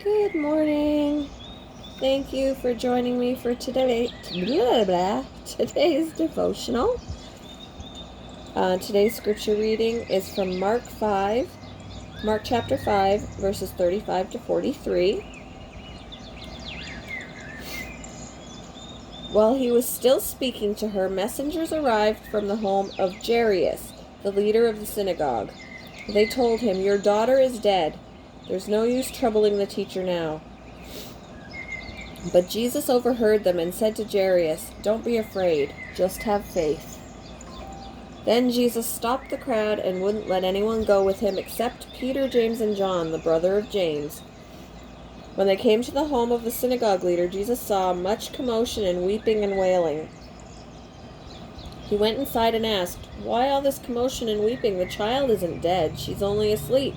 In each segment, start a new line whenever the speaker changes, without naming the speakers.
Good morning. Thank you for joining me for today's devotional. Today's scripture reading is from Mark chapter 5, verses 35 to 43. While he was still speaking to her, messengers arrived from the home of Jairus, the leader of the synagogue. They told him, "Your daughter is dead. There's no use troubling the teacher now." But Jesus overheard them and said to Jairus, "Don't be afraid, just have faith." Then Jesus stopped the crowd and wouldn't let anyone go with him except Peter, James, and John, the brother of James. When they came to the home of the synagogue leader, Jesus saw much commotion and weeping and wailing. He went inside and asked, "Why all this commotion and weeping? The child isn't dead, she's only asleep."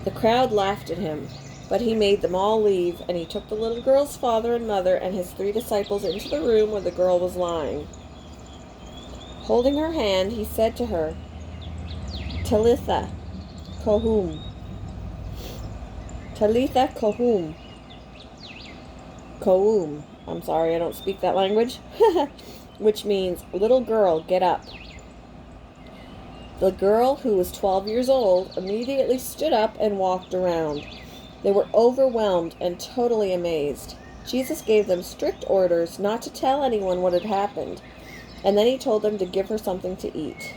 The crowd laughed at him, but he made them all leave, and he took the little girl's father and mother and his 3 disciples into the room where the girl was lying. Holding her hand, he said to her, "Talitha kohum." Talitha kohum. Kohum. I'm sorry, I don't speak that language. Which means, "Little girl, get up." The girl, who was 12 years old, immediately stood up and walked around. They were overwhelmed and totally amazed. Jesus gave them strict orders not to tell anyone what had happened, and then he told them to give her something to eat.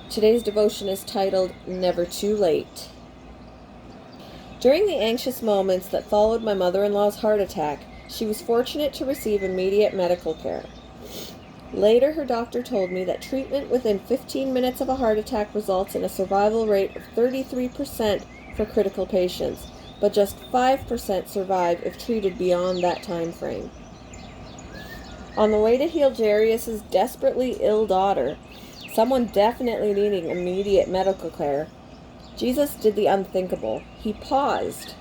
Today's devotion is titled, "Never Too Late." During the anxious moments that followed my mother-in-law's heart attack, she was fortunate to receive immediate medical care. Later, her doctor told me that treatment within 15 minutes of a heart attack results in a survival rate of 33% for critical patients, but just 5% survive if treated beyond that time frame. On the way to heal Jairus' desperately ill daughter, someone definitely needing immediate medical care, Jesus did the unthinkable. He paused.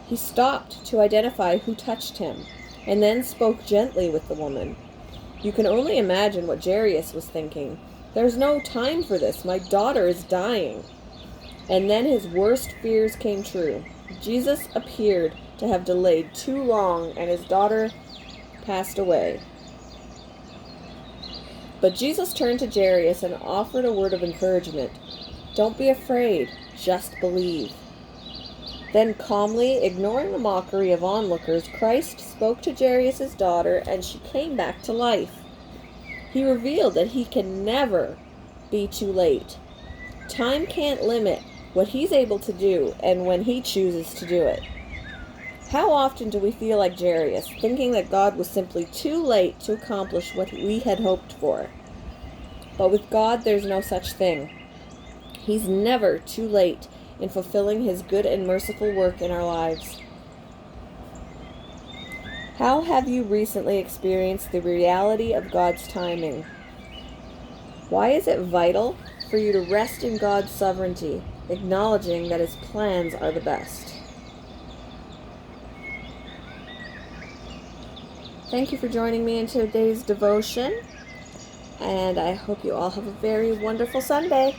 He stopped to identify who touched him, and then spoke gently with the woman. You can only imagine what Jairus was thinking. "There's no time for this. My daughter is dying." And then his worst fears came true. Jesus appeared to have delayed too long, and his daughter passed away. But Jesus turned to Jairus and offered a word of encouragement. "Don't be afraid, just believe." Then calmly, ignoring the mockery of onlookers, Christ spoke to Jairus' daughter, and she came back to life. He revealed that he can never be too late. Time can't limit what he's able to do and when he chooses to do it. How often do we feel like Jairus, thinking that God was simply too late to accomplish what we had hoped for? But with God, there's no such thing. He's never too late in fulfilling his good and merciful work in our lives. How have you recently experienced the reality of God's timing? Why is it vital for you to rest in God's sovereignty, acknowledging that his plans are the best? Thank you for joining me in today's devotion, and I hope you all have a very wonderful Sunday.